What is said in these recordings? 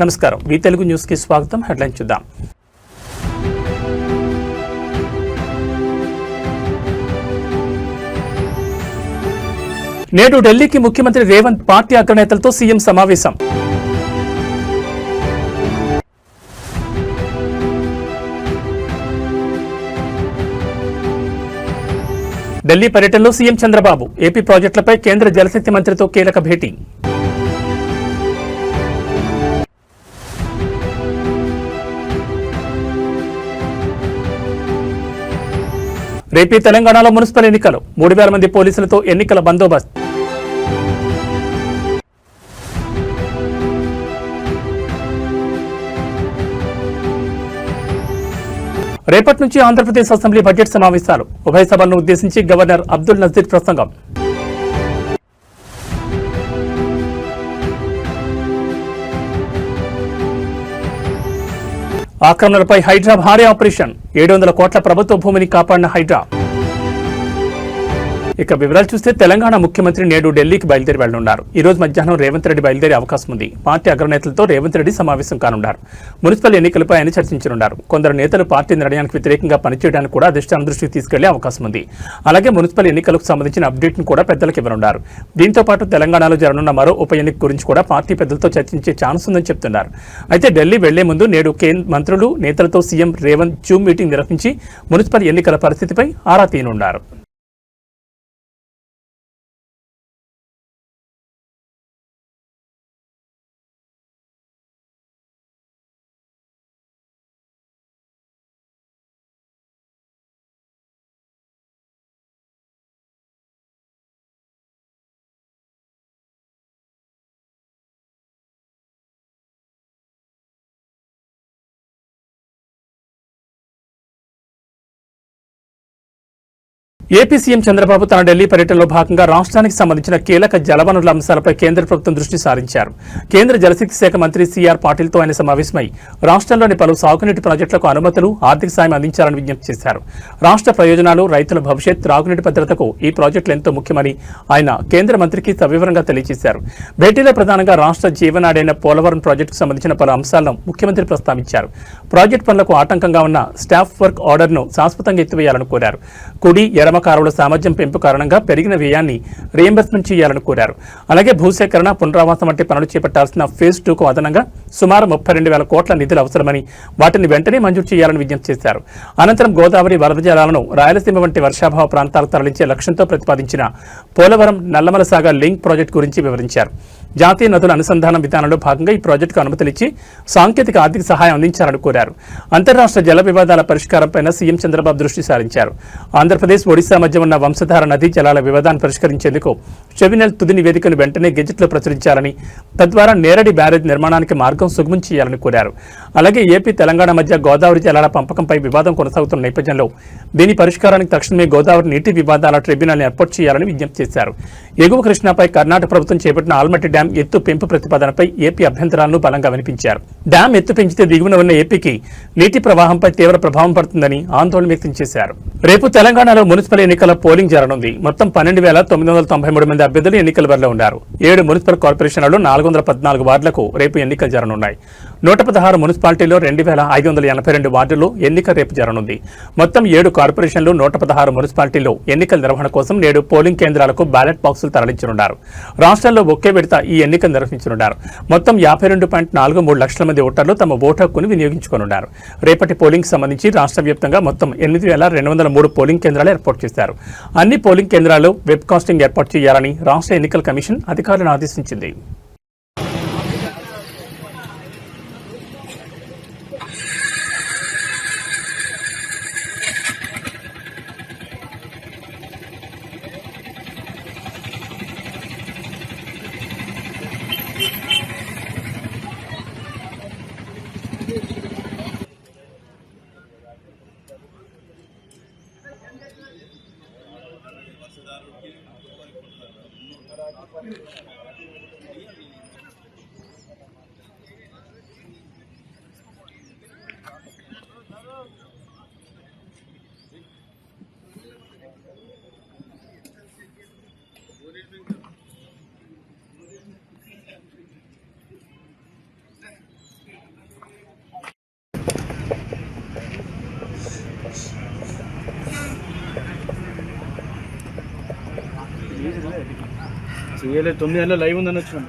నమస్కారం, వి తెలుగు న్యూస్ కి స్వాగతం. హెడ్లైన్ చూద్దాం. నేడు ఢిల్లీకి ముఖ్యమంత్రి రేవంత్ పార్టీ అగ్రనేతలతో సీఎం సమావేశం. ఢిల్లీ పర్యటనలో సీఎం చంద్రబాబు ఏపీ ప్రాజెక్టులపై కేంద్ర జలశక్తి మంత్రితో కీలక భేటీ. రేపీ తెలంగాణలో మున్సిపల్ ఎన్నికలు, 3,000 మంది పోలీసులతో ఎన్నికల బందోబస్తు. రేపటి నుంచి ఆంధ్రప్రదేశ్ అసెంబ్లీ బడ్జెట్ సమావేశాలు. ఉభయ సభలను ఉద్దేశించి గవర్నర్ అబ్దుల్ నజీర్ ప్రసంగం. ఆక్రమణలపై హైడ్రా భారీ ఆపరేషన్, 700 కోట్ల ప్రభుత్వ భూమిని కాపాడిన హైడ్రా. ఇక వివరాలు చూస్తే తెలంగాణ ముఖ్యమంత్రి నేడు ఢిల్లీకి బయలుదేరి వెళ్లనున్నారు. ఈ రోజు మధ్యాహ్నం రేవంత్ రెడ్డి బయలుదేరే అవకాశం ఉంది. పార్టీ అగ్రనేతలతో రేవంత్ రెడ్డి సమావేశం కానున్నారు. మున్సిపల్ ఎన్నికలపై ఆయన చర్చించనున్నారు. కొందరు నేతలు పార్టీ నిర్ణయానికి వ్యతిరేకంగా పనిచేయడానికి కూడా అధిష్టానం దృష్టికి తీసుకెళ్లే అవకాశం ఉంది. అలాగే మున్సిపల్ ఎన్నికలకు సంబంధించిన అప్డేట్ ను కూడా పెద్దలకు ఇవ్వనున్నారు. దీంతో పాటు తెలంగాణలో జరగనున్న మరో ఉప ఎన్నిక గురించి కూడా పార్టీ పెద్దలతో చర్చించే ఛాన్స్ ఉందని చెప్తున్నారు. అయితే ఢిల్లీ వెళ్లే ముందు నేడు మంత్రులు నేతలతో సీఎం రేవంత్ జూమ్ మీటింగ్ నిర్వహించి మున్సిపల్ ఎన్నికల పరిస్థితిపై ఆరా తీయనున్నారు. ఏపీ సీఎం చంద్రబాబు తన ఢిల్లీ పర్యటనలో భాగంగా రాష్ట్రానికి సంబంధించిన కీలక జలవనరుల అంశాలపై కేంద్ర ప్రభుత్వం దృష్టి సారించారు. కేంద్ర జలశక్తి శాఖ మంత్రి సిఆర్ పాటిల్తో ఆయన సమావేశమై రాష్ట్రంలోని పలు సాగునీటి ప్రాజెక్టులకు అనుమతులు, ఆర్థిక సాయం అందించాలని విజ్ఞప్తి చేశారు. రాష్ట్ర ప్రయోజనాలు, రైతుల భవిష్యత్, త్రాగునీటి భద్రతకు ఈ ప్రాజెక్టులు ఎంతో ముఖ్యమని ఆయన కేంద్ర మంత్రికి సవివరంగా తెలియజేశారు. భేటీలో ప్రధానంగా రాష్ట్ర జీవనాడైన పోలవరం ప్రాజెక్టుకు సంబంధించిన పలు అంశాలను ముఖ్యమంత్రి ప్రస్తావించారు. ప్రాజెక్టు పనులకు ఆటంకంగా ఉన్న స్టాఫ్ వర్క్ ఆర్డర్ను శాశ్వతంగా ఎత్తివేయాలని కోరారు. కుడి కారువుల సామర్థ్యం పెంపు కారణంగా పెరిగిన వ్యయాన్ని రీయింబర్స్మెంట్ చేయాలని కోరారు. అలాగే భూసేకరణ, పునరావాసం వంటి పనులు చేపట్టాల్సిన ఫేజ్ 2కు అదనంగా సుమారు 32,000 కోట్ల నిధులు అవసరమని, వాటిని వెంటనే మంజూరు చేయాలని విజ్ఞప్తి చేశారు. అనంతరం గోదావరి వరద జలాలను రాయలసీమ వంటి వర్షాభావ ప్రాంతాలకు తరలించే లక్ష్యంతో ప్రతిపాదించిన పోలవరం నల్లమల సాగర్ లింక్ ప్రాజెక్టు గురించి వివరించారు. జాతీయ నదుల అనుసంధానం విధానంలో భాగంగా ఈ ప్రాజెక్టుకు అనుమతులిచ్చి సాంకేతిక ఆర్థిక సహాయం అందించాలని కోరారు. అంతర్రాష్ట్ర జల వివాదాల పరిష్కారంపై సీఎం చంద్రబాబు దృష్టి సారించారు. ఆంధ్రప్రదేశ్, ఒడిశా మధ్య ఉన్న వంశధార నదీ జలాల వివాదాన్ని పరిష్కరించేందుకు ట్రిబ్యునల్ తుది నివేదికను వెంటనే గెజెట్లో ప్రచురించాలని, తద్వారా నేరడి బ్యారేజ్ నిర్మాణానికి మార్గం సుగమం చేయాలని కోరారు. అలాగే ఏపీ, తెలంగాణ మధ్య గోదావరి జలాల పంపకంపై వివాదం కొనసాగుతున్న నేపథ్యంలో దీని పరిష్కారానికి తక్షణమే గోదావరి నీటి వివాదాల ట్రిబ్యునల్ని ఏర్పాటు చేయాలని విజ్ఞప్తి చేశారు. ఎగువ కృష్ణాపై కర్ణాటక ప్రభుత్వం చేపట్టిన ఆల్మట్టి డ్యాం ఎత్తు పెంపు ప్రతిపాదనపై ఏపీ అభ్యంతరాలను బలంగా వినిపించారు. డ్యాం ఎత్తు పెంచితే దిగువన ఉన్న ఏపీకి నీటి ప్రవాహంపై తీవ్ర ప్రభావం పడుతుందని ఆందోళన వ్యక్తం చేశారు. రేపు తెలంగాణలో మున్సిపల్ ఎన్నికల పోలింగ్ జరగనుంది. మొత్తం 12,993 మంది అభ్యర్థులు ఎన్నికల బరిలో ఉన్నారు. 7 మున్సిపల్ కార్పొరేషన్లలో 414 వార్డులకు రేపు ఎన్నికలు జరగనున్నాయి. 116 మున్సిపాలిటీల్లో 2,582 వార్డుల్లో ఎన్నిక రేపు జరగనుంది. మొత్తం 7 కార్పొరేషన్లు, 116 మున్సిపాలిటీల్లో ఎన్నికల నిర్వహణ కోసం నేడు పోలింగ్ కేంద్రాలకు బ్యాలెట్ బాక్సులు తరలించనున్నారు. రాష్ట్రంలో ఒకే విడత ఈ ఎన్నికలు నిర్వహించనున్నారు. మొత్తం 52.43 లక్షల మంది ఓటర్లు తమ ఓటు హక్కును వినియోగించుకోనున్నారు. రేపటి పోలింగ్ సంబంధించి రాష్ట్ర వ్యాప్తంగా మొత్తం 8,203 పోలింగ్ కేంద్రాలు ఏర్పాటు చేశారు. అన్ని పోలింగ్ కేంద్రాల్లో వెబ్ కాస్టింగ్ ఏర్పాటు చేయాలని రాష్ట్ర ఎన్నికల కమిషన్ అధికారులను ఆదేశించింది. చేయలే 9 గంటల లైవ్ ఉందని వచ్చినాం.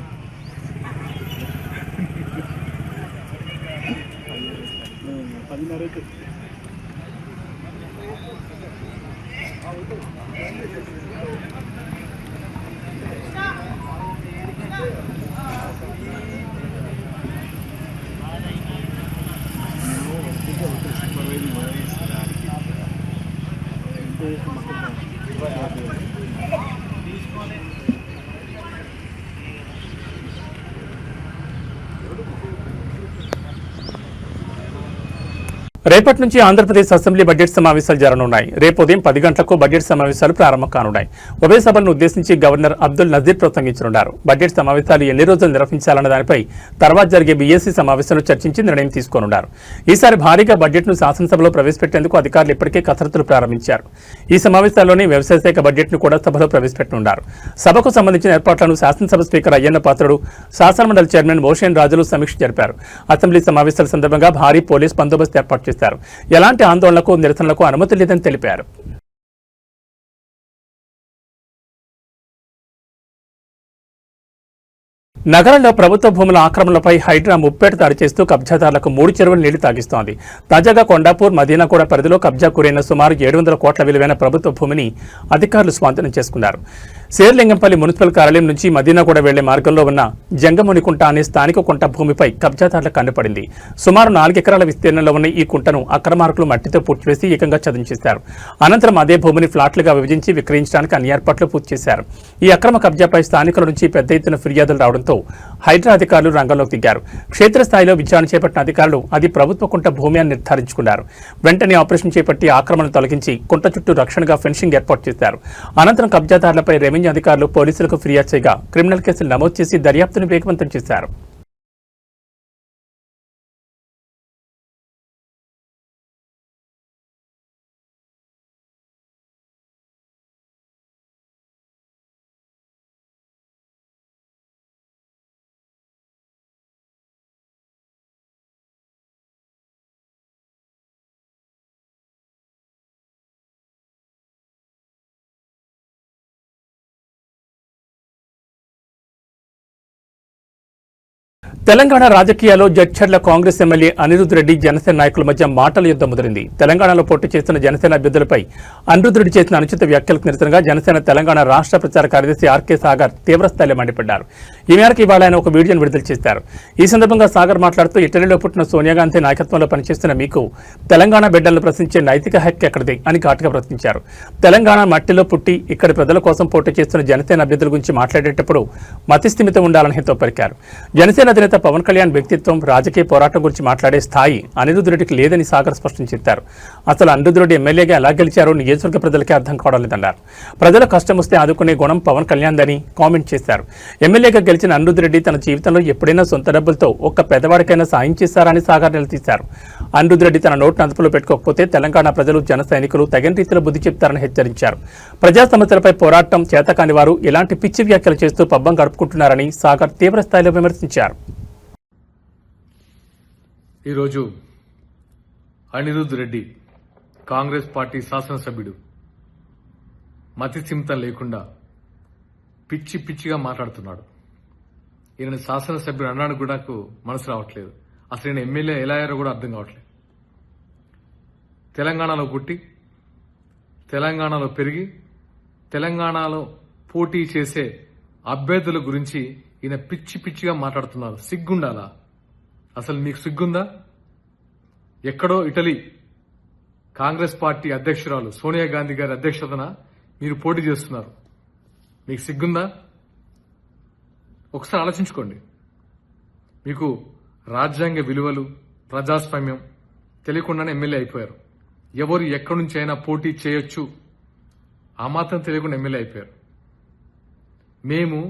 రేపటి నుంచి ఆంధ్రప్రదేశ్ అసెంబ్లీ బడ్జెట్ సమావేశాలు జరగనున్నాయి. రేపు ఉదయం 10 గంటలకు బడ్జెట్ సమావేశాలు ప్రారంభం కానున్నాయి. ఉభయ సభలను ఉద్దేశించి గవర్నర్ అబ్దుల్ నజీర్ ప్రసంగించనున్నారు. బడ్జెట్ సమావేశాలు ఎన్ని రోజులు నిర్వహించాలన్న దానిపై తర్వాత జరిగే బీఎస్సీ సమావేశంలో చర్చించి నిర్ణయం తీసుకోనున్నారు. ఈసారి భారీగా బడ్జెట్ను శాసనసభలో ప్రవేశపెట్టేందుకు అధికారులు ఇప్పటికే కసరత్తులు ప్రారంభించారు. ఈ సమావేశాల్లోనే వ్యవసాయ శాఖ బడ్జెట్ను కూడా సభలో ప్రవేశపెట్టనున్నారు. సభకు సంబంధించిన ఏర్పాట్లను శాసనసభ స్పీకర్ అయ్యన్న పాత్రుడు, శాసనమండలి చైర్మన్ మోషేన్ రాజులు సమీక్ష జరిపారు. అసెంబ్లీ సమావేశాల సందర్భంగా భారీ పోలీస్ బందోబస్తు ఏర్పాటు చేశారు. ఎలాంటి ఆందోళనలకు నిరసనలకు అనుమతి లేదని తెలిపారు. నగరంలో ప్రభుత్వ భూముల ఆక్రమణలపై హైడ్రా ముప్పేట దాడి చేస్తూ కబ్జాదారులకు 3 చెరువులు నీళ్లు తాగిస్తోంది. తాజాగా కొండాపూర్, మదీనాగూడ పరిధిలో కబ్జా గురైన సుమారు 700 కోట్ల విలువైన ప్రభుత్వ భూమిని అధికారులు స్వాధీనం చేసుకున్నారు. శేర్లింగంపల్లి మున్సిపల్ కార్యాలయం నుంచి మదీనాగూడ వెళ్లే మార్గంలో ఉన్న జంగమునికుంట అనే స్థానిక కుంట భూమిపై కబ్జాదారుల కన్నుపడింది. సుమారు 4 ఎకరాల విస్తీర్ణంలో ఉన్న ఈ కుంటను అక్రమార్కులు మట్టితో పూడ్చివేసి ఏకంగా చదును చేశారు. అనంతరం అదే భూమిని ఫ్లాట్లుగా విభజించి విక్రయించడానికి అన్ని ఏర్పాట్లు పూర్తి చేశారు. ఈ అక్రమ కబ్జాపై స్థానికుల నుంచి పెద్ద ఎత్తున ఫిర్యాదులు రావడంతో హైడ్రా అధికారులు రంగంలోకి దిగారు. క్షేత్రస్థాయిలో విచారణ చేపట్టిన అధికారులు అది ప్రభుత్వ కుంట భూమి అని నిర్ధారించుకున్నారు. వెంటనే ఆపరేషన్ చేపట్టి ఆక్రమణను తొలగించి కుంట చుట్టూ రక్షణగా ఫెన్సింగ్ ఏర్పాటు చేశారు. అనంతరం కబ్జాదారులపై రెవెన్యూ అధికారులు పోలీసులకు ఫిర్యాదు చేయగా క్రిమినల్ కేసులు నమోదు చేసి దర్యాప్తును వేగవంతం చేశారు. తెలంగాణ రాజకీయాల్లో జడ్చర్ల కాంగ్రెస్ ఎమ్మెల్యే అనిరుద్ రెడ్డి జనసేన నాయకుల మధ్య మాటల యుద్ధం ముదిరింది. తెలంగాణలో పోటీ చేస్తున్న జనసేన అభ్యర్థులపై అనిరుద్ రెడ్డి చేసిన అనుచిత వ్యాఖ్యలకు నిరసనగా జనసేన తెలంగాణ రాష్ట్ర ప్రచార కార్యదర్శి ఆర్కే సాగర్ తీవ్రస్థాయిలో మండిపడ్డారు. ఈ మేరకు ఇవాళ ఆయన ఒక వీడియోను విడుదల చేశారు. ఈ సందర్భంగా సాగర్ మాట్లాడుతూ ఇటలీలో పుట్టిన సోనియా గాంధీ నాయకత్వంలో పనిచేస్తున్న మీకు తెలంగాణ బిడ్డలను ప్రశ్నించే నైతిక హక్కు ఎక్కడిది అని ఘాటుగా ప్రశ్నించారు. తెలంగాణ మట్టిలో పుట్టి ఇక్కడి ప్రజల కోసం పోటీ చేస్తున్న జనసేన అభ్యర్థుల గురించి మాట్లాడేటప్పుడు మతిస్థిమితం ఉండాలని హితో పలికారు. జనసేన అధినేత పవన్ కళ్యాణ్ వ్యక్తిత్వం, రాజకీయ పోరాటం గురించి మాట్లాడే స్థాయి అనిరుద్ రెడ్డికి లేదని సాగర్ స్పష్టం చేశారు. అసలు అనిరుద్ రెడ్డి ఎమ్మెల్యేగా ఎలా గెలిచారో నియోజకవర్గ ప్రజలకే అర్థం కావడం లేదన్నారు. ప్రజల కష్టం వస్తే ఆదుకునే గుణం పవన్ కళ్యాణ్ దని కామెంట్ చేశారు. ఎమ్మెల్యేగా గెలిచిన అనిరుద్ రెడ్డి తన జీవితంలో ఎప్పుడైనా సొంత డబ్బులతో ఒక్క పెద్దవాడికైనా సాయం చేశారని సాగర్ నిలదీశారు. అనిరుద్ రెడ్డి తన నోటును అదుపులో పెట్టుకోకపోతే తెలంగాణ ప్రజలు, జన సైనికులు తగిన రీతిలో బుద్ధి చెప్తారని హెచ్చరించారు. ప్రజా సమస్యలపై పోరాటం చేతకాని వారు ఇలాంటి పిచ్చి వ్యాఖ్యలు చేస్తూ పబ్బం గడుపుకుంటున్నారని సాగర్ తీవ్రస్థాయిలో విమర్శించారు. ఈరోజు అనిరుద్ రెడ్డి కాంగ్రెస్ పార్టీ శాసనసభ్యుడు మతిస్థిమితం లేకుండా పిచ్చి పిచ్చిగా మాట్లాడుతున్నాడు. ఈయన శాసనసభ్యుడు అన్నాడు కూడా నాకు మనసు రావట్లేదు. అసలు ఈయన ఎమ్మెల్యే ఎలా అయ్యారో కూడా అర్థం కావట్లేదు. తెలంగాణలో పుట్టి, తెలంగాణలో పెరిగి, తెలంగాణలో పోటీ చేసే అభ్యర్థుల గురించి ఈయన పిచ్చి పిచ్చిగా మాట్లాడుతున్నారు. సిగ్గుండాలా? అసలు మీకు సిగ్గుందా? ఎక్కడో ఇటలీ కాంగ్రెస్ పార్టీ అధ్యక్షురాలు సోనియా గాంధీ గారి అధ్యక్షతన మీరు పోటీ చేస్తున్నారు. మీకు సిగ్గుందా? ఒకసారి ఆలోచించుకోండి. మీకు రాజ్యాంగ విలువలు, ప్రజాస్వామ్యం తెలియకుండానే ఎమ్మెల్యే అయిపోయారు. ఎవరు ఎక్కడి నుంచి అయినా పోటీ చేయొచ్చు, ఆ మాత్రం తెలియకుండా ఎమ్మెల్యే అయిపోయారు. మేము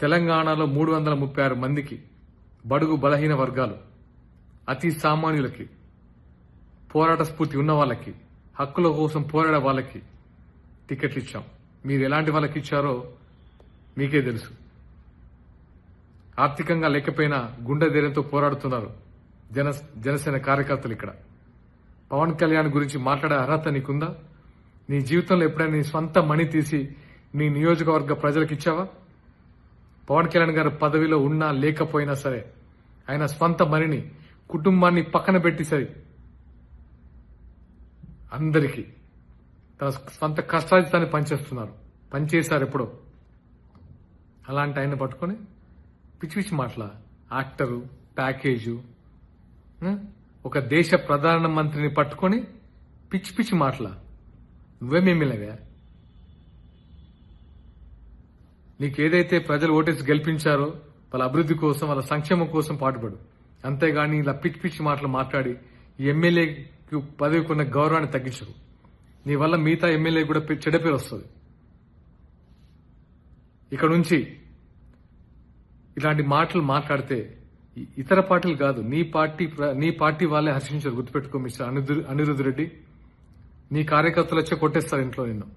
తెలంగాణలో 336 మందికి, బడుగు బలహీన వర్గాలు, అతి సామాన్యులకి, పోరాట స్ఫూర్తి ఉన్న వాళ్ళకి, హక్కుల కోసం పోరాడే వాళ్ళకి టికెట్లు ఇచ్చాం. మీరు ఎలాంటి వాళ్ళకి ఇచ్చారో మీకే తెలుసు. ఆర్థికంగా లేకపోయినా గుండె ధైర్యంతో పోరాడుతున్నారు జనసేన కార్యకర్తలు. ఇక్కడ పవన్ కళ్యాణ్ గురించి మాట్లాడే అర్హత నీకుందా? నీ జీవితంలో ఎప్పుడైనా నీ స్వంత మనీ తీసి నీ నియోజకవర్గ ప్రజలకు ఇచ్చావా? పవన్ కళ్యాణ్ గారు పదవిలో ఉన్నా లేకపోయినా సరే ఆయన స్వంత మనిని కుటుంబాన్ని పక్కన పెట్టి సరి అందరికీ తన స్వంత కష్టాజితాన్ని పనిచేశారు ఎప్పుడో. అలాంటి ఆయన పట్టుకొని పిచ్చి పిచ్చి మాటల యాక్టరు ప్యాకేజు, ఒక దేశ ప్రధానమంత్రిని పట్టుకొని పిచ్చి పిచ్చి మాటల నువ్వేమేమిలాగా నీకేదైతే ప్రజలు ఓటేసి గెలిపించారో వాళ్ళ అభివృద్ధి కోసం వాళ్ళ సంక్షేమం కోసం పాటుపడు. అంతేగాని ఇలా పిచ్చి పిచ్చి మాటలు మాట్లాడి ఈ ఎమ్మెల్యేకి పదవికి ఉన్న గౌరవాన్ని తగ్గించరు. నీ వల్ల మిగతా ఎమ్మెల్యే కూడా చెడ్డ పేరు వస్తుంది. ఇక్కడ నుంచి ఇలాంటి మాటలు మాట్లాడితే ఇతర పార్టీలు కాదు, నీ పార్టీ వాళ్ళే హర్షించారు. గుర్తుపెట్టుకో మిస్టర్ అనిరుద్ధ్ రెడ్డి, నీ కార్యకర్తలు వచ్చి కొట్టేస్తారు ఇంట్లో నిన్ను.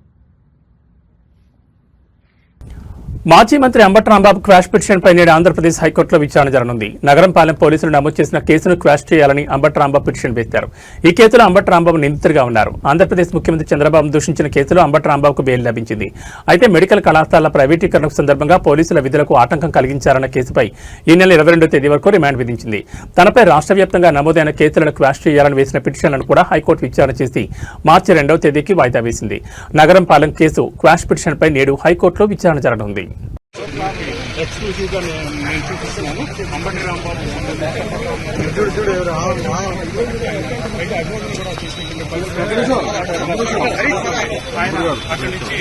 మాజీ మంత్రి అంబటి రాంబాబు క్వాష్ పిటిషన్పై నేడు ఆంధ్రప్రదేశ్ హైకోర్టులో విచారణ జరగనుంది. నగరంపాలెం పోలీసులు నమోదు చేసిన కేసును క్వాష్ చేయాలని అంబటి రాంబాబు పిటిషన్ వేశారు. ఈ కేసులో అంబటి రాంబాబు నిందితుడిగా ఉన్నారు. ఆంధ్రప్రదేశ్ ముఖ్యమంత్రి చంద్రబాబు దూషించిన కేసులో అంబటి రాంబాబుకు బెయిల్ లభించింది. అయితే మెడికల్ కళాశాలల ప్రైవేటీకరణకు సందర్భంగా పోలీసుల విధులకు ఆటంకం కలిగించారన్న కేసుపై ఈ నెల 22వ తేదీ వరకు రిమాండ్ విధించింది. తనపై రాష్ట్ర వ్యాప్తంగా నమోదైన కేసులను క్వాష్ చేయాలని వేసిన పిటిషన్లను కూడా హైకోర్టు విచారణ చేసి మార్చి 2వ తేదీకి వాయిదా వేసింది. నగరంపాలెం కేసు క్వాష్ పిటిషన్పై నేడు హైకోర్టులో విచారణ జరగనుంది. ఎక్స్క్లూజివ్ గా నేను చూపిస్తున్నాను. అంబటి రాంబాబు ఆయన అక్కడి నుంచి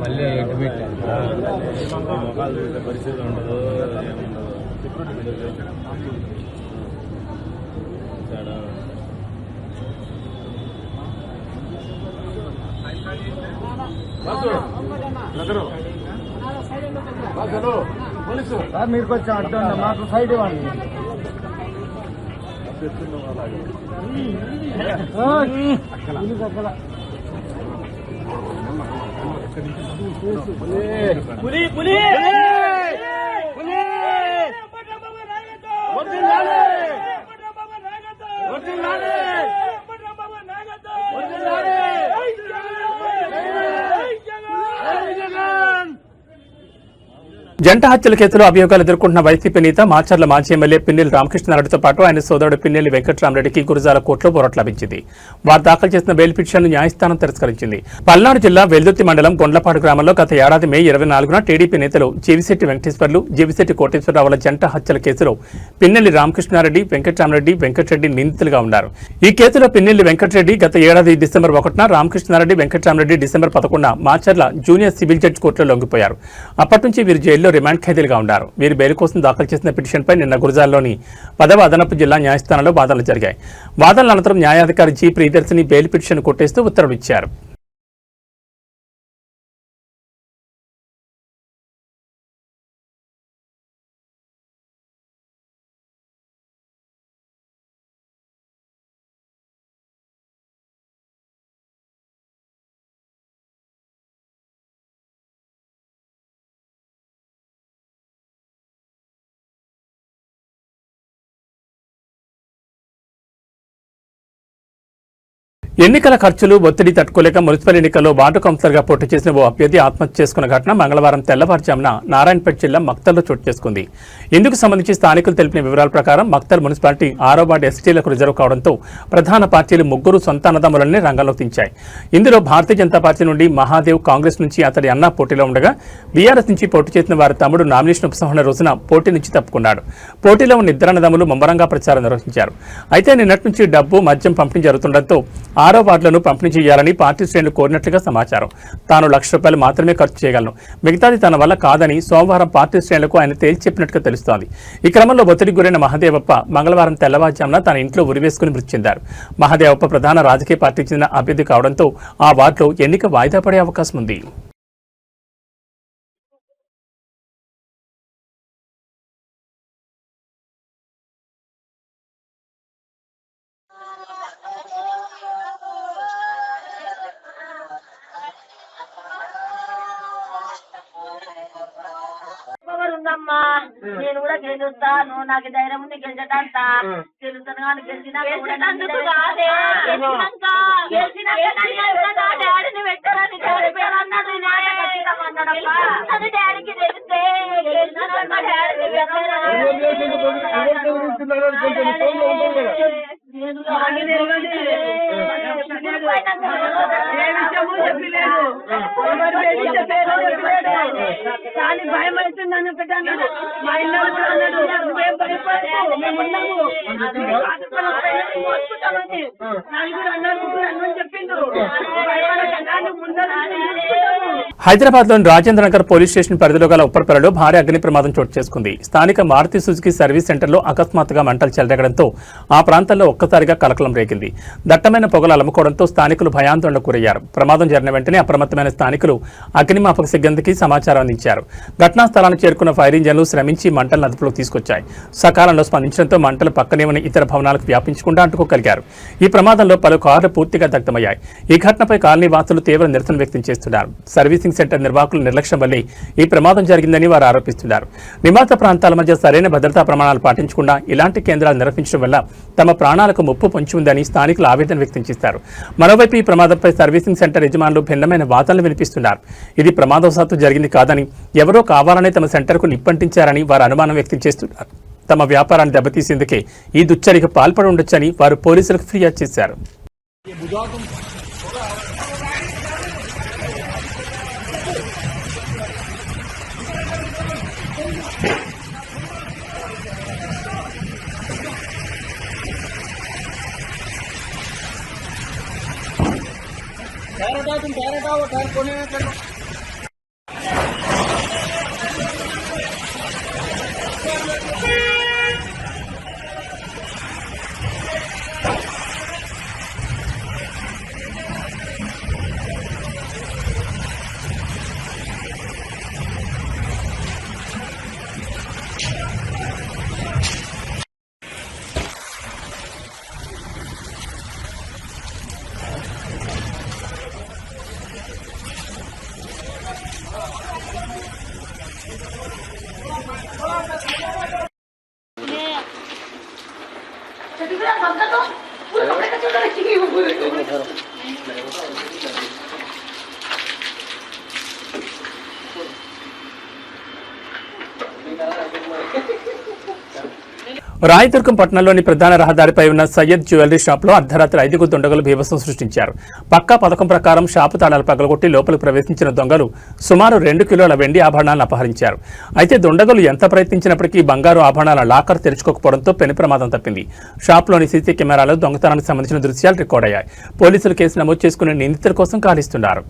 మళ్ళీ ఎటు పెట్టాను పరిస్థితి ఉండదు. మీరు కొంచెం అర్థం మాకు సైడ్ ఇవ్వండి. పులి పులి జంట హత్యల కేసులో అభియోగాలు ఎదుర్కొంటున్న వైసీపీ నేత మాచర్ల మాజీ ఎమ్మెల్యే పిన్నెల్లి రామకృష్ణారెడ్డితో పాటు ఆయన సోదరుడు పిన్నెల్లి వెంకట్రామరెడ్డికి గురజాల కోర్టులో పోరాట లభించింది. వారు దాఖలు చేసిన బెయిల్ పిటిషన్ను న్యాయస్థానం తిరస్కరించింది. పల్నాడు జిల్లా వెల్దుర్తి మండలం గొండ్లపాడు గ్రామంలో గత ఏడాది మే 24న టీడీపీ నేతలు జీవిశెట్టి వెంకటేశ్వర్లు, జీవిశెట్టి కోటేశ్వరరావుల జంట హత్యల కేసులో పిన్నెల్లి రామకృష్ణారెడ్డి, వెంకట్రామరెడ్డి, వెంకటరెడ్డి నిందితులుగా ఉన్నారు. ఈ కేసులో పిన్నెల్లి వెంకటరెడ్డి గత ఏడాది డిసెంబర్ 1న, రామకృష్ణారెడ్డి, వెంకట్రామరెడ్డి డిసెంబర్ 11న మాచర్ల జూనియర్ సివిల్ జడ్జి కోర్టులో లొంగిపోయారు. అప్పటి నుంచి వీరు జైల్లో రిమాండ్ ఖైదీలుగా ఉన్నారు. వీరు బెయిల్ కోసం దాఖలు చేసిన పిటిషన్పై నిన్న గురజాల్లోని 10వ అదనపు జిల్లా న్యాయస్థానంలో వాదనలు జరిగాయి. వాదనల అనంతరం న్యాయాధికారి జి ప్రియదర్శిని బెయిల్ పిటిషన్ కొట్టేస్తూ ఉత్తర్వులు ఇచ్చారు. ఎన్నికల ఖర్చులు ఒత్తిడి తట్టుకోలేక మున్సిపల్ ఎన్నికల్లో వార్డు కౌన్సిలర్గా పోటీ చేసిన ఓ అభ్యర్థి ఆత్మహత్య చేసుకున్న ఘటన మంగళవారం తెల్లవారుజామున నారాయణపేట జిల్లా మక్తల్లో చోటు చేసుకుంది. ఇందుకు సంబంధించి స్థానికులు తెలిపిన వివరాల ప్రకారం మక్తల్ మున్సిపాలిటీ 6వ వార్డు ఎస్టీలకు రిజర్వ్ కావడంతో ప్రధాన పార్టీలు ముగ్గురు సొంత అన్నదమ్ములనే రంగంలోకి దించాయి. ఇందులో భారతీయ జనతా పార్టీ నుండి మహాదేవ్, కాంగ్రెస్ నుంచి అతడి అన్న పోటీలో ఉండగా బీఆర్ఎస్ నుంచి పోటీ చేసిన వారి తమ్ముడు నామినేషన్ ఉపసంహరణ రోజున పోటీ నుంచి తప్పుకున్నాడు. పోటీలో ఉన్న ఇద్దరు అన్నదమ్ములు ముమ్మరంగా ప్రచారం నిర్వహించారు. అయితే నిన్నటి నుంచి డబ్బు, మద్యం పంపిణీ జరుగుతుండటంతో 6వ వార్డులను పంపిణీ చేయాలని పార్టీ శ్రేణులు కోరినట్లుగా సమాచారం. తాను ₹1,00,000 మాత్రమే ఖర్చు చేయగలను, మిగతాది తన వల్ల కాదని సోమవారం పార్టీ శ్రేణులకు ఆయన తేల్చి చెప్పినట్టుగా తెలుస్తోంది. ఈ క్రమంలో ఒత్తిడికి గురైన మహదేవప్ప మంగళవారం తెల్లవారుజామున తన ఇంట్లో ఉరివేసుకుని మృతి చెందారు. మహదేవప్ప ప్రధాన రాజకీయ పార్టీకి చెందిన అభ్యర్థి కావడంతో ఆ వార్డులో ఎన్నిక వాయిదా పడే అవకాశం ఉంది. ఉందమ్మా, నేను కూడా గెలుస్తాను, నాకు ధైర్యం ఉంది గెలిచటంతా. గెలుస్తాను కానీ గెలిచినందుకు కాదే, డాడీని పెట్టారని డాడీ పేరు అన్నాడు, అది డాడీకి తెలిస్తే భయం అవుతుందని పెట్టాను. మా ఇల్లు అన్నాడు, నువ్వేం భయపడతావు, మేమున్నాము, నలుగురు అన్నారు చెప్పిండు. హైదరాబాద్లోని రాజేంద్ర నగర్ పోలీస్ స్టేషన్ పరిధిలో గల ఉప్పర్పల్లిలో భారీ అగ్ని ప్రమాదం చోటు చేసుకుంది. స్థానిక మారుతి సుజుకి సర్వీస్ సెంటర్లో అకస్మాత్తుగా మంటలు చెలరేగడంతో ఆ ప్రాంతంలో ఒక్కసారిగా కలకలం రేగింది. దట్టమైన పొగలు అలముకోవడంతో స్థానికులు భయాందోళనకు గురయ్యారు. ప్రమాదం జరిగిన వెంటనే అప్రమత్తమైన స్థానికులు అగ్నిమాపక సిబ్బందికి సమాచారం అందించారు. ఘటనా స్థలానికి చేరుకున్న ఫైర్ ఇంజన్లు శ్రమించి మంటలను అదుపులోకి తీసుకొచ్చాయి. సకాలంలో స్పందించడంతో మంటలు పక్కనే ఉన్న ఇతర భవనాలకు వ్యాపించకుండా అంటుకోగలిగారు. ఈ ప్రమాదంలో పలు కార్లు పూర్తిగా దగ్ధమయ్యాయి. ఈ ఘటనపై కాలనీ వాసులు తీవ్ర నిరసన వ్యక్తం చేస్తున్నారు. సర్వీసింగ్ సెంటర్ నిర్వాహకుల నిర్లక్ష్యం వల్లే ఈ ప్రమాదం జరిగిందని వారు ఆరోపిస్తున్నారు. నివాస ప్రాంతాల మధ్య సరైన భద్రతా ప్రమాణాలు పాటించకుండా ఇలాంటి కేంద్రాలు నిర్వహించడం వల్ల తమ ప్రాణాలకు ముప్పు పొంచి ఉందని స్థానికులు ఆవేదన వ్యక్తం చేశారు. మరోవైపు ఈ ప్రమాదంపై సర్వీసింగ్ సెంటర్ యజమానులు భిన్నమైన వాదనలు వినిపిస్తున్నారు. ఇది ప్రమాదవశాత్తు జరిగింది కాదని, ఎవరో కావాలనే తమ సెంటర్కు నిప్పంటించారని వారు అనుమానం వ్యక్తం చేస్తున్నారు. తమ వ్యాపారాన్ని దెబ్బతీసేందుకే ఈ దుశ్చర్యకు పాల్పడి ఉండొచ్చని వారు పోలీసులకు ఫిర్యాదు చేశారు. రాయదుర్గం పట్టణంలోని ప్రధాన రహదారిపై ఉన్న సయ్యద్ జ్యువెలరీ షాప్లో అర్ధరాత్రి 5 దుండగులు బీభత్సం సృష్టించారు. పక్కా పథకం ప్రకారం షాపు తాళాలు పగలగొట్టి లోపలికి ప్రవేశించిన దొంగలు సుమారు 2 కిలోల వెండి ఆభరణాలను అపహరించారు. అయితే దుండగులు ఎంత ప్రయత్నించినప్పటికీ బంగారు ఆభరణాల లాకర్ తెరుచుకోకపోవడంతో పెను ప్రమాదం తప్పింది. షాప్లోని సీసీ కెమెరాలో దొంగతనానికి సంబంధించిన దృశ్యాలు రికార్డ్ అయ్యాయి. పోలీసులు కేసు నమోదు చేసుకుని నిందితుల కోసం గాలిస్తున్నారు.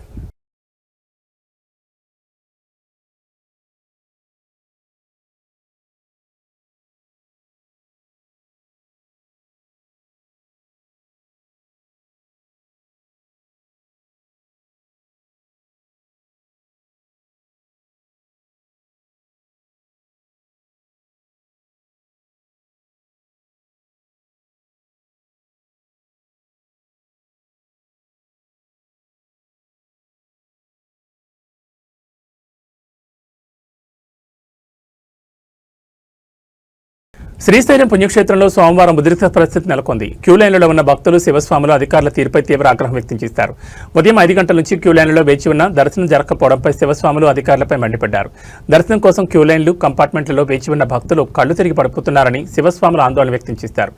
శ్రీశైలం పుణ్యక్షేత్రంలో సోమవారం ఉద్రిక్త పరిస్థితి నెలకొంది. క్యూలైన్లలో ఉన్న భక్తులు, శివస్వాములు అధికారుల తీరుపై తీవ్ర ఆగ్రహం వ్యక్తం చేశారు. ఉదయం 5 గంటల నుంచి క్యూలైన్లలో వేచి ఉన్న దర్శనం జరగకపోవడంపై శివస్వాములు అధికారులపై మండిపడ్డారు. దర్శనం కోసం క్యూలైన్లు, కంపార్ట్మెంట్లలో వేచి ఉన్న భక్తులు కళ్లు తిరిగి పడిపోతున్నారని శివస్వాములు ఆందోళన వ్యక్తం చేశారు.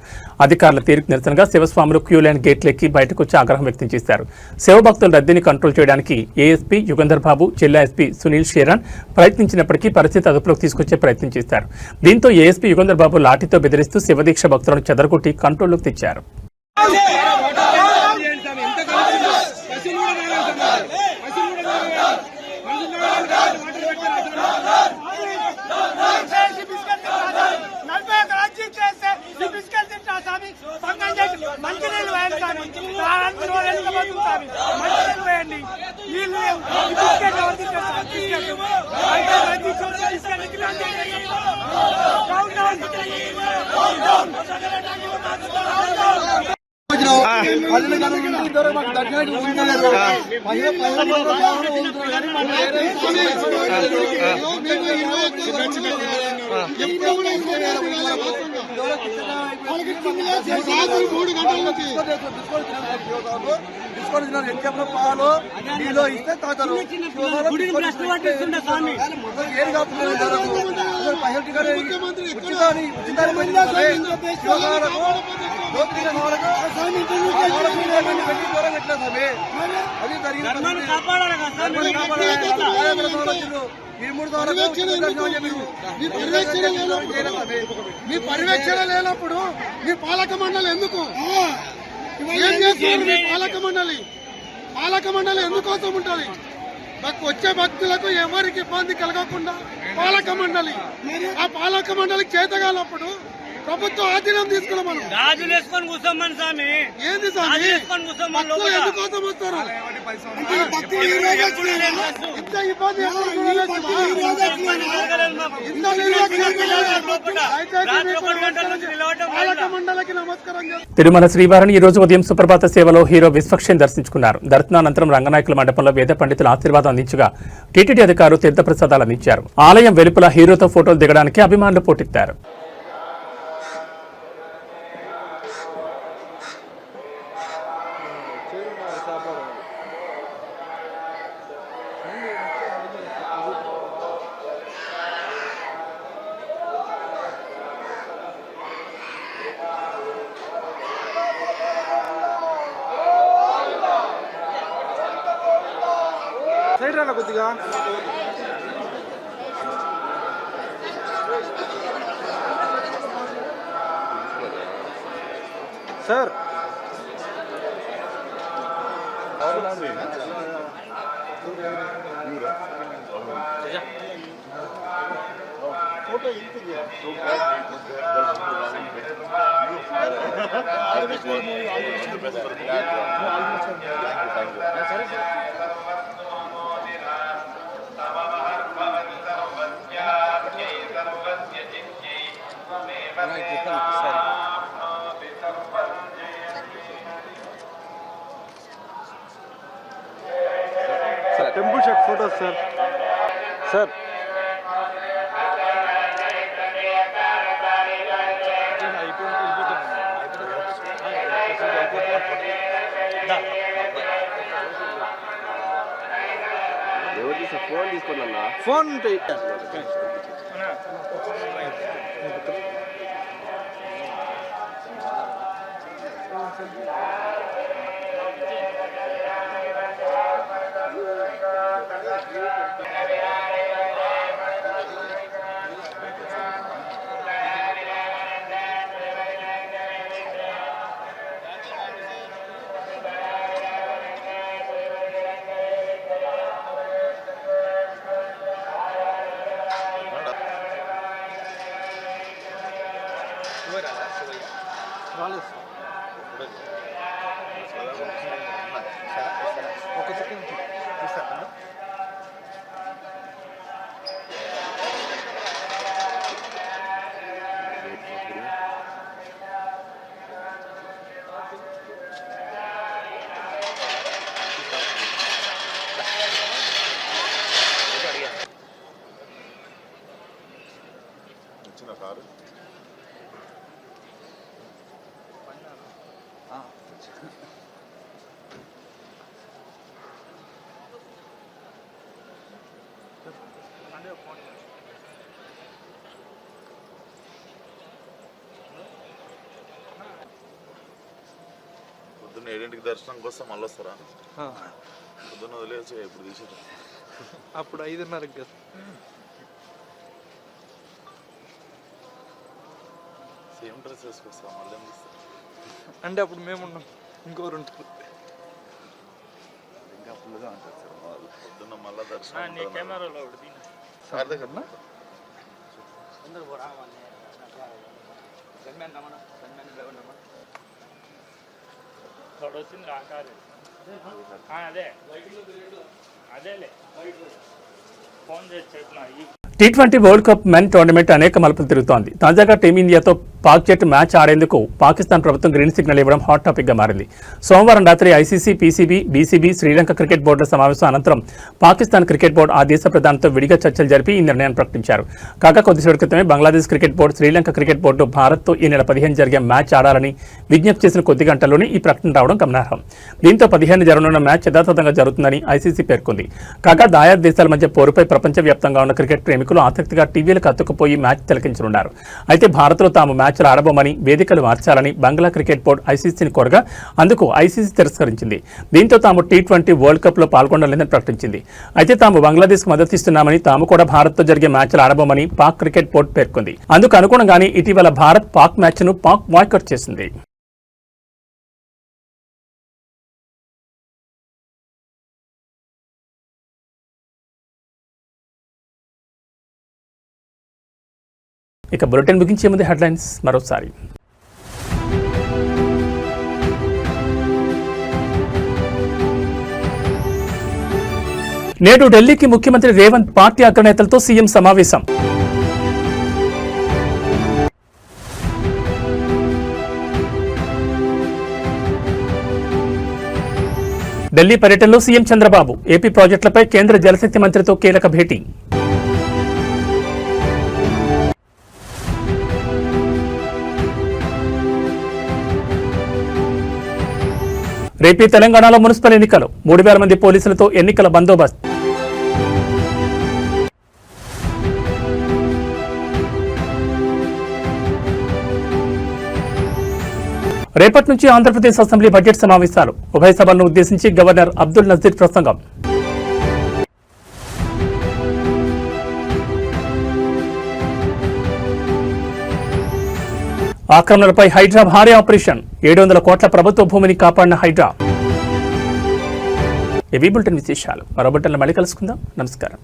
అధికారుల తీరుకు నిరసనగా శివస్వాములు క్యూలైన్ గేట్లెక్కి బయటకు వచ్చి ఆగ్రహం వ్యక్తం చేశారు. శివభక్తుల రద్దీని కంట్రోల్ చేయడానికి ఏఎస్పీ యుగంధర్ బాబు, జిల్లా ఎస్పీ సునీల్ షేరాన్ ప్రయత్నించినప్పటికీ పరిస్థితి అదుపులోకి తీసుకొచ్చే ప్రయత్నం చేశారు. దీంతో ఏఎస్పీ యుగంధర్ బాబు లాఠీతో బెదిరిస్తూ శివదీక్ష భక్తులను చెదరగొట్టి కంట్రోల్లోకి తెచ్చారు. పాలు నీళ్ళు ఇస్తే తాగుతారు. అది మీ పర్యవేక్షణ లేనప్పుడు మీ పాలక మండలి ఎందుకు ఏం చేస్తున్నారు? మీ పాలక మండలి ఎందుకోసం ఉంటుంది? వచ్చే భక్తులకు ఎవరికి ఇబ్బంది కలగకుండా పాలక మండలి, ఆ పాలక మండలికి చేతగానప్పుడు ప్రభుత్వం ఆధీనం తీసుకున్నాం. మనం గాజులు వేసుకొని కూర్చోమని స్వామి, ఏంది స్వామి భక్తులు ఎందుకోసం వస్తారు? ఇంత ఇబ్బంది పాలక మండలికి నమస్కారం చేస్తాం. తిరుమల శ్రీవారిని ఈ రోజు ఉదయం సుప్రభాత సేవలో హీరో విశ్వక్షేణ్ దర్శించుకున్నారు. దర్శనానంతరం రంగనాయకుల మండపంలో వేద పండితుల ఆశీర్వాదం అందించగా టీటీడీ అధికారులు తీర్థప్రసాదాలు అందించారు. ఆలయం వెలుపల హీరోతో ఫోటోలు దిగడానికి అభిమానులు పోటెత్తారు. సైడ్ రా కొద్దిగా. Sir temple shot photos sir. Sir phone తీసుకున్నా ఫోన్ ఒక సెకండ్ చూస్తాను. వచ్చిన కారు పొద్దున్న 7ంటికి దర్శనం కోసం మళ్ళీ వస్తారా? పొద్దున్న వదిలేసి ఇప్పుడు తీసేట అప్పుడు 5:30 కదా. సేమ్ డ్రెస్ వేసుకొస్తా మళ్ళీ అంటే అప్పుడు మేము ఉన్నాం, ఇంకోరు ఉంటారు. ఇంకా ఫుల్గా ఉంటుంది సార్ వాళ్ళు పొద్దున్న మళ్ళీ దర్శనం సార్ దగ్గర వచ్చింది అదే T20 world cup men tournament అనేక మలుపులు తిరుగుతోంది. తాజాగా టీమిండియాతో పాక్ జట్టు మ్యాచ్ ఆడేందుకు పాకిస్తాన్ ప్రభుత్వం గ్రీన్ సిగ్నల్ ఇవ్వడం హాట్ టాపిక్ గా మారింది. సోమవారం రాత్రి ICC, PCB, BCB, Sri Lanka cricket బోర్డుల సమావేశం అనంతరం పాకిస్తాన్ క్రికెట్ బోర్డు ఆ దేశ ప్రధానితో విడిగా చర్చలు జరిపి ఈ నిర్ణయాన్ని ప్రకటించారు. కాగా కొద్దిసేపటి క్రితమే Bangladesh cricket board, Sri Lanka cricket board భారత్తో ఈ నెల 15 జరిగే మ్యాచ్ ఆడాలని విజ్ఞప్తి చేసిన కొద్ది గంటల్లోనే ఈ ప్రకటన రావడం గమనార్హం. దీంతో 15 జరగనున్న మ్యాచ్ యథాతథంగా జరుగుతుందని ఐసీసీ పేర్కొంది. కాగా దాయాద్ దేశాల మధ్య పోరుపై ప్రపంచవ్యాప్తంగా ఉన్న క్రికెట్ ప్రేమికులు ఆసక్తిగా టీవీలకు అతుక్కుపోయి మ్యాచ్ తిలకించనున్నారు. అయితే భారత్లో తాము మ్యాచ్లు ఆడబోమని, వేదికలు మార్చాలని బంగ్లా క్రికెట్ బోర్డు ఐసీసీని కోరగా అందుకు ఐసీసీ తిరస్కరించింది. దీంతో తాము T20 వరల్డ్ కప్ లో పాల్గొనలేదని ప్రకటించింది. అయితే తాము బంగ్లాదేశ్ కు మద్దతిస్తున్నామని, తాము కూడా భారత్తో జరిగే మ్యాచ్లు ఆడబోమని పాక్ క్రికెట్ బోర్డు పేర్కొంది. అందుకు అనుగుణంగానే ఇటీవల భారత్ పాక్ మ్యాచ్ను పాక్ బాయ్కాట్ చేసింది. ఇక బులెటిన్ ముగించే ముందు హెడ్లైన్స్ మరోసారి. నేడు ఢిల్లీకి ముఖ్యమంత్రి రేవంత్ పార్టీ అగ్రనేతలతో సీఎం సమావేశం. ఢిల్లీ పర్యటనలో సీఎం చంద్రబాబు ఏపీ ప్రాజెక్టులపై కేంద్ర జలశక్తి మంత్రితో కీలక భేటీ. రేపీ తెలంగాణలో మున్సిపల్ ఎన్నికలు, 3000 మంది పోలీసులతో ఎన్నికల బందోబస్తు. రేపటి నుంచి ఆంధ్రప్రదేశ్ అసెంబ్లీ బడ్జెట్ సమావేశాలు, ఉభయ సభలను ఉద్దేశించి గవర్నర్ అబ్దుల్ నజీర్ ప్రసంగం. ఆక్రమణలపై హైడ్రా భారీ ఆపరేషన్, 700 కోట్ల ప్రభుత్వ భూమిని కాపాడిన హైడ్రా. ఇవి బులెటిన్ విశేషాలు. మరో బులెటిన్లో మళ్ళీ కలుసుకుందాం. నమస్కారం.